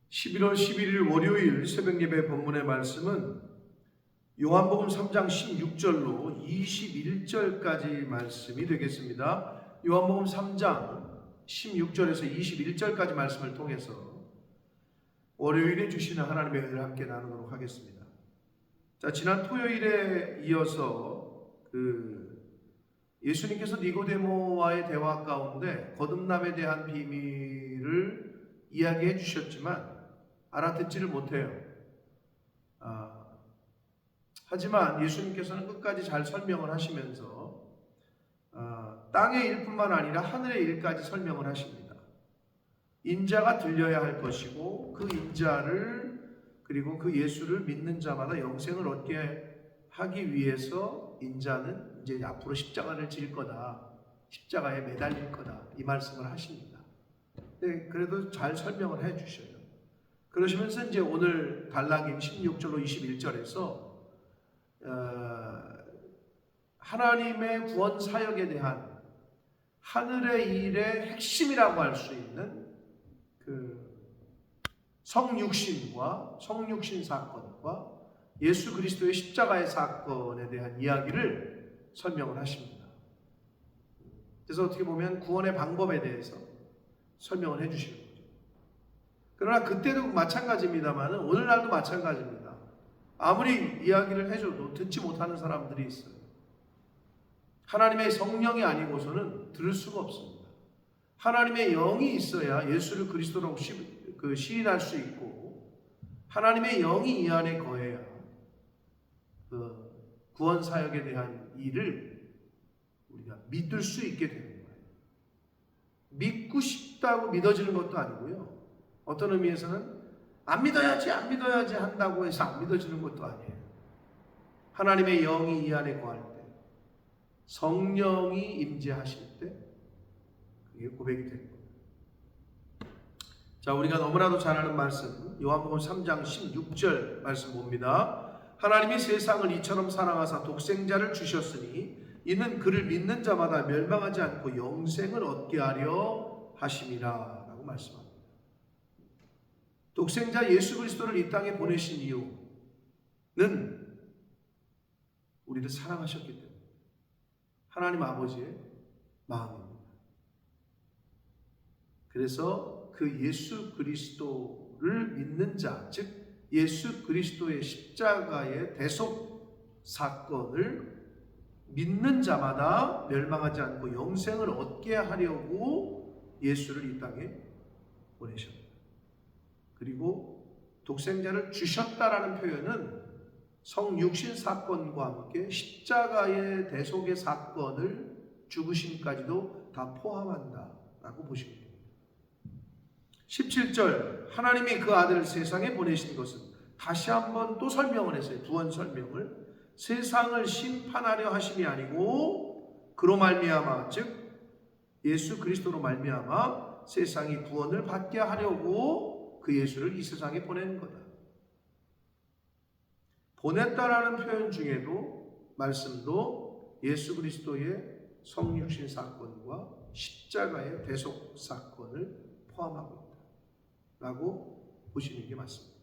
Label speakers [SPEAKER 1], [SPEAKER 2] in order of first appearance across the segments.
[SPEAKER 1] 11월 11일 월요일 새벽예배 본문의 말씀은 요한복음 3장 16절로 21절까지 말씀이 되겠습니다. 요한복음 3장 16절에서 21절까지 말씀을 통해서 월요일에 주시는 하나님의 은혜를 함께 나누도록 하겠습니다. 자, 지난 토요일에 이어서 예수님께서 니고데모와의 대화 가운데 거듭남에 대한 비밀을 이야기해 주셨지만 알아듣지를 못해요. 하지만 예수님께서는 끝까지 잘 설명을 하시면서 땅의 일뿐만 아니라 하늘의 일까지 설명을 하십니다. 인자가 들려야 할 것이고 그 인자를 그리고 그 예수를 믿는 자마다 영생을 얻게 하기 위해서 인자는 이제 앞으로 십자가를 질 거다. 십자가에 매달릴 거다. 이 말씀을 하십니다. 네, 그래도 잘 설명을 해 주셔요. 그러시면서 이제 오늘 갈라긴 16절로 21절에서 하나님의 구원 사역에 대한 하늘의 일의 핵심이라고 할 수 있는 성육신과 성육신 사건과 예수 그리스도의 십자가의 사건에 대한 이야기를 설명을 하십니다. 그래서 어떻게 보면 구원의 방법에 대해서 설명을 해주시는 거죠. 그러나 그때도 마찬가지입니다만 오늘날도 마찬가지입니다. 아무리 이야기를 해줘도 듣지 못하는 사람들이 있어요. 하나님의 성령이 아니고서는 들을 수가 없습니다. 하나님의 영이 있어야 예수를 그리스도라고 시인할 수 있고 하나님의 영이 이 안에 거해야 구원 사역에 대한 일을 우리가 믿을 수 있게 되는 거예요. 믿고 싶다고 믿어지는 것도 아니고요. 어떤 의미에서는 안 믿어야지 한다고 해서 안 믿어지는 것도 아니에요. 하나님의 영이 이 안에 거할 때, 성령이 임재하실 때 그게 고백이 되는 거예요. 자, 우리가 너무나도 잘 아는 말씀 요한복음 3장 16절 말씀 봅니다. 하나님이 세상을 이처럼 사랑하사 독생자를 주셨으니 이는 그를 믿는 자마다 멸망하지 않고 영생을 얻게 하려 하심이라 라고 말씀합니다. 독생자 예수 그리스도를 이 땅에 보내신 이유는 우리를 사랑하셨기 때문에 하나님 아버지의 마음입니다. 그래서 그 예수 그리스도를 믿는 자, 즉 예수 그리스도의 십자가의 대속 사건을 믿는 자마다 멸망하지 않고 영생을 얻게 하려고 예수를 이 땅에 보내셨다. 그리고 독생자를 주셨다라는 표현은 성육신 사건과 함께 십자가의 대속의 사건을 죽으심까지도 다 포함한다라고 보시면 됩니다. 17절 하나님이 그 아들을 세상에 보내신 것은 다시 한번 또 설명을 했어요. 구원 설명을 세상을 심판하려 하심이 아니고 그로 말미암아 즉 예수 그리스도로 말미암아 세상이 구원을 받게 하려고 그 예수를 이 세상에 보낸 거다. 보냈다라는 표현 중에도 말씀도 예수 그리스도의 성육신 사건과 십자가의 대속 사건을 포함하고 있다 라고 보시는 게 맞습니다.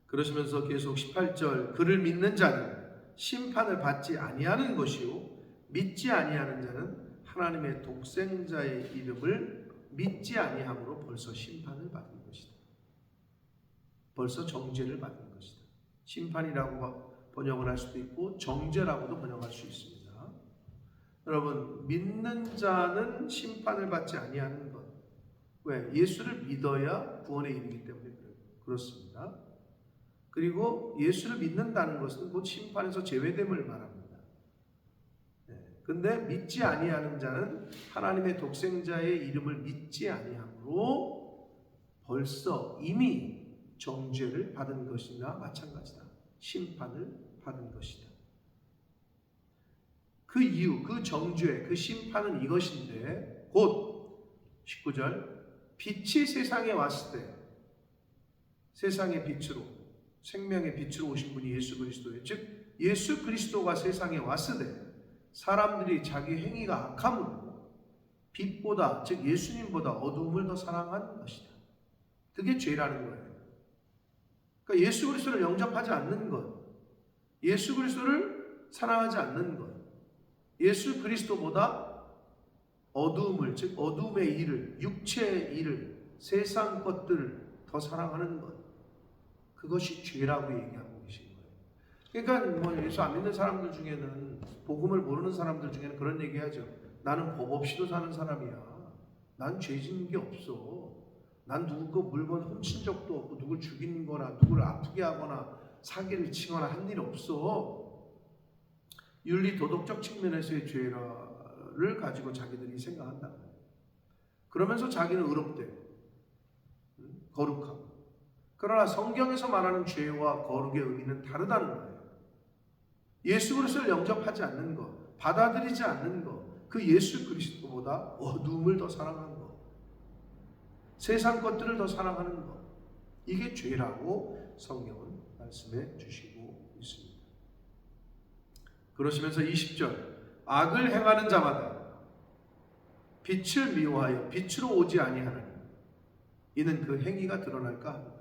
[SPEAKER 1] 그러시면서 계속 18절 그를 믿는 자는 심판을 받지 아니하는 것이요 믿지 아니하는 자는 하나님의 독생자의 이름을 믿지 아니함으로 벌써 심판을 받은 것이다. 벌써 정죄를 받은 것이다. 심판이라고 번역을 할 수도 있고 정죄라고도 번역할 수 있습니다. 여러분 믿는 자는 심판을 받지 아니하는 것. 왜? 예수를 믿어야 구원에 이르기 때문에 그렇습니다. 그리고 예수를 믿는다는 것은 곧 심판에서 제외됨을 말합니다. 근데 믿지 아니하는 자는 하나님의 독생자의 이름을 믿지 아니함으로 벌써 이미 정죄를 받은 것이나 마찬가지다. 심판을 받은 것이다. 그 이유, 그 정죄, 그 심판은 이것인데 곧 19절 빛이 세상에 왔을 때 세상의 빛으로 생명의 빛으로 오신 분이 예수 그리스도예요. 즉 예수 그리스도가 세상에 왔을 때 사람들이 자기 행위가 악함으로 빛보다 즉 예수님보다 어두움을 더 사랑한 것이다. 그게 죄라는 거예요. 그러니까 예수 그리스도를 영접하지 않는 것, 예수 그리스도를 사랑하지 않는 것, 예수 그리스도보다 어두움을, 즉 어두움의 일을, 육체의 일을, 세상 것들을 더 사랑하는 것, 그것이 죄라고 얘기하고 계신 거예요. 그러니까 뭐 예수 안 믿는 사람들 중에는, 복음을 모르는 사람들 중에는 그런 얘기하죠. 나는 법 없이도 사는 사람이야. 난 죄 짓는 게 없어. 난 누구 거 물건 훔친 적도 없고, 누굴 죽인 거나 누구를 아프게 하거나 사기를 치거나 한 일 없어. 윤리 도덕적 측면에서의 죄를 가지고 자기들이 생각한다. 그러면서 자기는 의롭대, 거룩하고. 그러나 성경에서 말하는 죄와 거룩의 의미는 다르다는 거예요. 예수 그리스도를 영접하지 않는 것, 받아들이지 않는 것, 그 예수 그리스도보다 어두움을 더 사랑하는 것, 세상 것들을 더 사랑하는 것, 이게 죄라고 성경은 말씀해 주시고 있습니다. 그러시면서 20절, 악을 행하는 자마다 빛을 미워하여 빛으로 오지 아니하느니 이는 그 행위가 드러날까 합니다.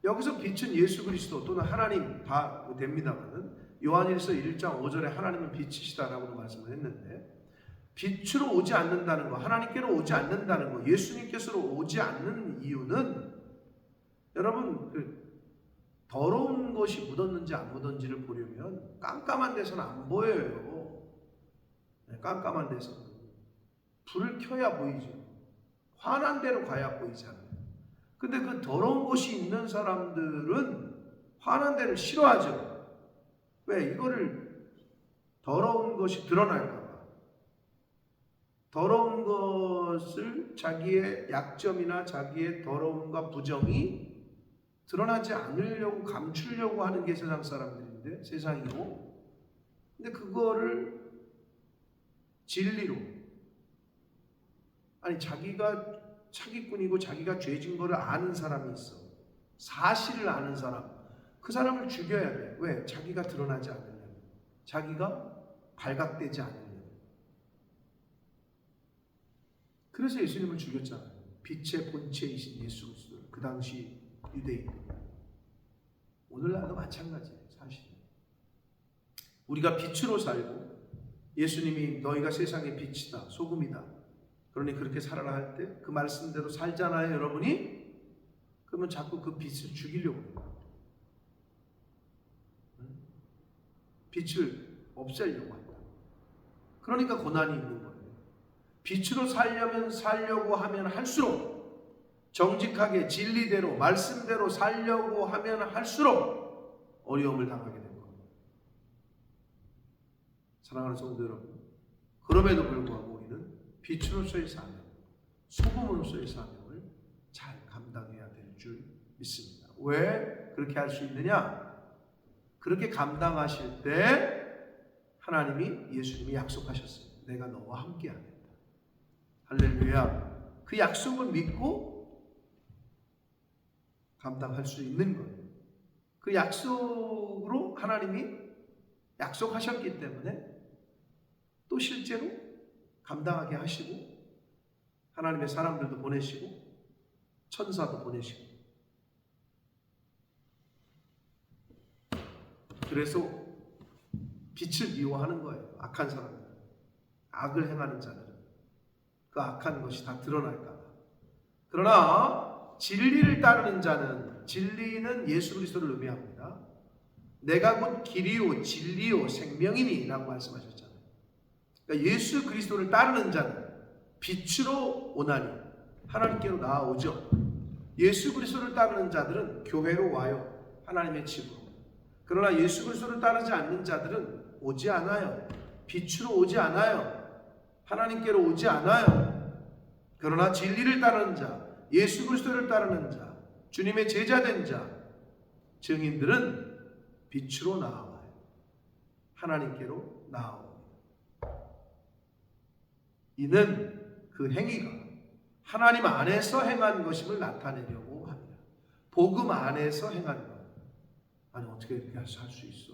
[SPEAKER 1] 여기서 빛은 예수 그리스도 또는 하나님 다 됩니다만은, 요한일서 1장 5절에 하나님은 빛이시다라고 말씀을 했는데, 빛으로 오지 않는다는 거, 하나님께로 오지 않는다는 거, 예수님께서로 오지 않는 이유는, 여러분 더러운 것이 묻었는지 안 묻었는지를 보려면 깜깜한 데서는 안 보여요. 깜깜한 데서는 불을 켜야 보이죠. 환한 데로 가야 보이잖아요. 근데 그 더러운 것이 있는 사람들은 환한 데를 싫어하죠. 왜? 이거를 더러운 것이 드러날까 봐. 더러운 것을, 자기의 약점이나 자기의 더러움과 부정이 드러나지 않으려고 감추려고 하는 게 세상 사람들인데, 세상이고. 근데 그거를 진리로, 아니 자기가 사기꾼이고 자기가 죄진 거를 아는 사람이 있어. 사실을 아는 사람. 그 사람을 죽여야 돼. 왜? 자기가 드러나지 않으려면, 자기가 발각되지 않으려면. 그래서 예수님을 죽였잖아요. 빛의 본체이신 예수 그리스도. 그 당시 유대인. 오늘날도 마찬가지예요. 사실 우리가 빛으로 살고, 예수님이 너희가 세상의 빛이다, 소금이다, 그러니 그렇게 살아라 할 때 그 말씀대로 살잖아요, 여러분이. 그러면 자꾸 그 빛을 죽이려고 해요. 빛을 없애려고 한다. 그러니까 고난이 있는 거예요. 빛으로 살려고 하면 할수록, 정직하게 진리대로 말씀대로 살려고 하면 할수록 어려움을 당하게 됩니다. 사랑하는 성도 여러분, 그럼에도 불구하고 우리는 빛으로서의 사명, 소금으로서의 사명을 잘 감당해야 될 줄 믿습니다. 왜 그렇게 할 수 있느냐? 그렇게 감당하실 때 하나님이, 예수님이 약속하셨어요. 내가 너와 함께 하겠다. 할렐루야. 그 약속을 믿고 감당할 수 있는 거예요. 그 약속으로 하나님이 약속하셨기 때문에 또 실제로 감당하게 하시고, 하나님의 사람들도 보내시고 천사도 보내시고. 그래서 빛을 미워하는 거예요. 악한 사람들, 악을 행하는 자들은 그 악한 것이 다 드러날까 봐. 그러나 진리를 따르는 자는, 진리는 예수 그리스도를 의미합니다. 내가 곧 길이요 진리요 생명이니 라고 말씀하셨잖아요. 그러니까 예수 그리스도를 따르는 자는 빛으로 오나니, 하나님께로 나아오죠. 예수 그리스도를 따르는 자들은 교회로 와요. 하나님의 집으로. 그러나 예수 그리스도를 따르지 않는 자들은 오지 않아요. 빛으로 오지 않아요. 하나님께로 오지 않아요. 그러나 진리를 따르는 자, 예수 그리스도를 따르는 자, 주님의 제자된 자, 증인들은 빛으로 나아와요. 하나님께로 나아옵니다. 이는 그 행위가 하나님 안에서 행한 것임을 나타내려고 합니다. 복음 안에서 행한 것. 아니 어떻게 그렇게 할 수 있어?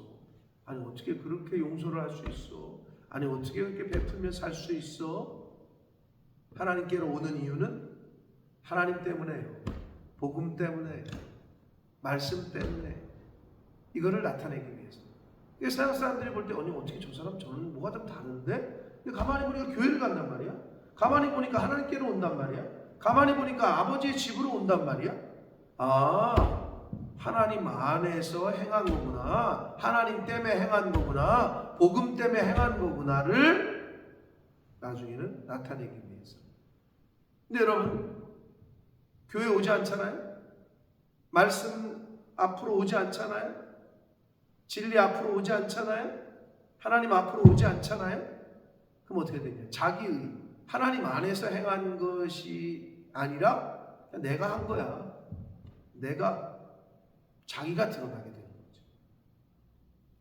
[SPEAKER 1] 아니 어떻게 그렇게 용서를 할 수 있어? 아니 어떻게 그렇게 베풀며 살 수 있어? 하나님께로 오는 이유는 하나님 때문에요. 복음 때문에, 말씀 때문에 이거를 나타내기 위해서. 세상 사람들이 볼 때, 아니 어떻게 저 사람 저는 뭐가 좀 다른데? 근데 가만히 보니까 교회를 간단 말이야. 가만히 보니까 하나님께로 온단 말이야. 가만히 보니까 아버지의 집으로 온단 말이야. 아, 하나님 안에서 행한 거구나. 하나님 때문에 행한 거구나. 복음 때문에 행한 거구나를 나중에는 나타내기 위해서. 근데 여러분, 교회 오지 않잖아요? 말씀 앞으로 오지 않잖아요? 진리 앞으로 오지 않잖아요? 하나님 앞으로 오지 않잖아요? 그럼 어떻게 되냐? 자기의 하나님 안에서 행한 것이 아니라 내가 한 거야. 자기가 드러나게 되는 거죠.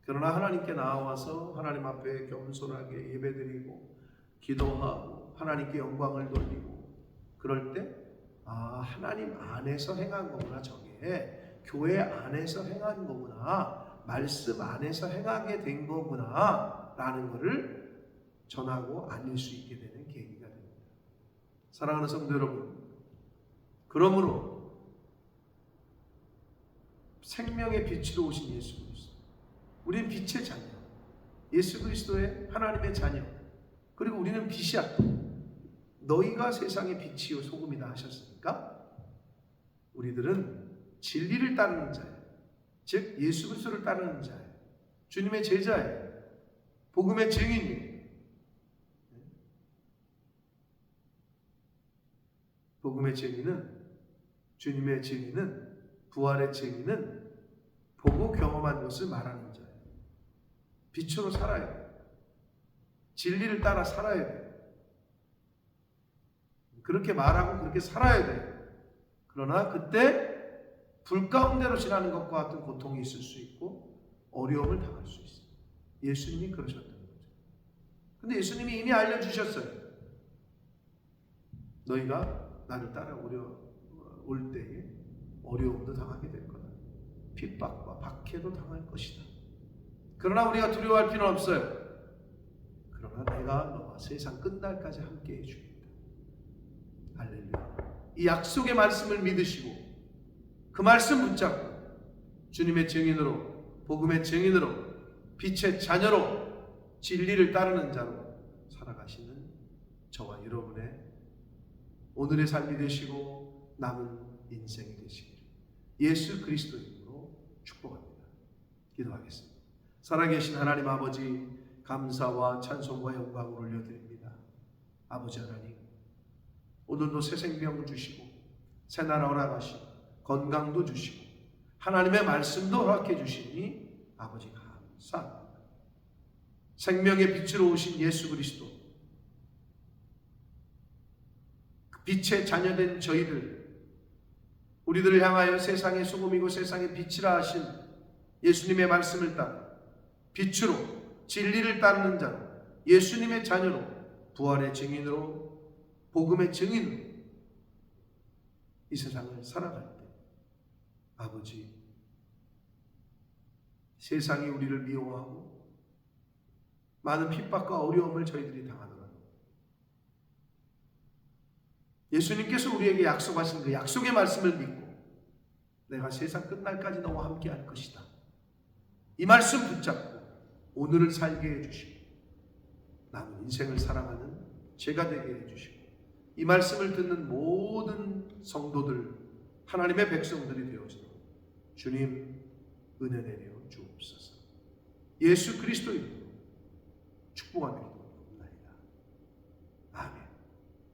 [SPEAKER 1] 그러나 하나님께 나와서 하나님 앞에 겸손하게 예배드리고 기도하고 하나님께 영광을 돌리고 그럴 때, 아, 하나님 안에서 행한 거구나. 저게 교회 안에서 행한 거구나. 말씀 안에서 행하게 된 거구나 라는 것을 전하고 알릴 수 있게 되는 계기가 됩니다. 사랑하는 성도 여러분, 그러므로 생명의 빛으로 오신 예수 그리스도, 우리는 빛의 자녀, 예수 그리스도의 하나님의 자녀, 그리고 우리는 빛이야. 너희가 세상의 빛이요 소금이다 하셨으니까 우리들은 진리를 따르는 자예요. 즉 예수 그리스도를 따르는 자예요. 주님의 제자예요. 복음의 증인이에요. 복음의 증인은, 주님의 증인은, 부활의 증인은 보고 경험한 것을 말하는 자예요. 빛으로 살아야 돼요. 진리를 따라 살아야 돼요. 그렇게 말하고 그렇게 살아야 돼요. 그러나 그때 불 가운데로 지나는 것과 같은 고통이 있을 수 있고 어려움을 당할 수 있어요. 예수님이 그러셨던 거죠. 근데 예수님이 이미 알려주셨어요. 너희가 나를 따라 올 때에 어려움도 당하게 될 거다. 핍박과 박해도 당할 것이다. 그러나 우리가 두려워할 필요는 없어요. 그러나 내가 너와 세상 끝날까지 함께 해주겠다. 할렐루야. 이 약속의 말씀을 믿으시고 그 말씀 붙잡고 주님의 증인으로, 복음의 증인으로, 빛의 자녀로, 진리를 따르는 자로 살아가시는 저와 여러분의 오늘의 삶이 되시고 남은 인생이 되시기를 예수 그리스도 이름으로 축복합니다. 기도하겠습니다. 살아계신 하나님 아버지, 감사와 찬송과 영광을 올려드립니다. 아버지 하나님, 오늘도 새 생명 주시고 새 나라 허락하시고 건강도 주시고 하나님의 말씀도 허락해 주시니 아버지 감사합니다. 생명의 빛으로 오신 예수 그리스도, 빛의 자녀된 저희들, 우리들을 향하여 세상의 소금이고 세상의 빛이라 하신 예수님의 말씀을 따라 빛으로 진리를 따르는 자로, 예수님의 자녀로, 부활의 증인으로, 복음의 증인으로 이 세상을 살아갈 때 아버지, 세상이 우리를 미워하고 많은 핍박과 어려움을 저희들이 당하더라도 예수님께서 우리에게 약속하신 그 약속의 말씀을 믿고 내가 세상 끝날까지 너와 함께 할 것이다. 이 말씀 붙잡고 오늘을 살게 해주시고 남은 인생을 살아가는 제가 되게 해주시고 이 말씀을 듣는 모든 성도들, 하나님의 백성들이 되어지도록 주님 은혜 내려 주옵소서. 예수 그리스도 이름으로 축복합니다.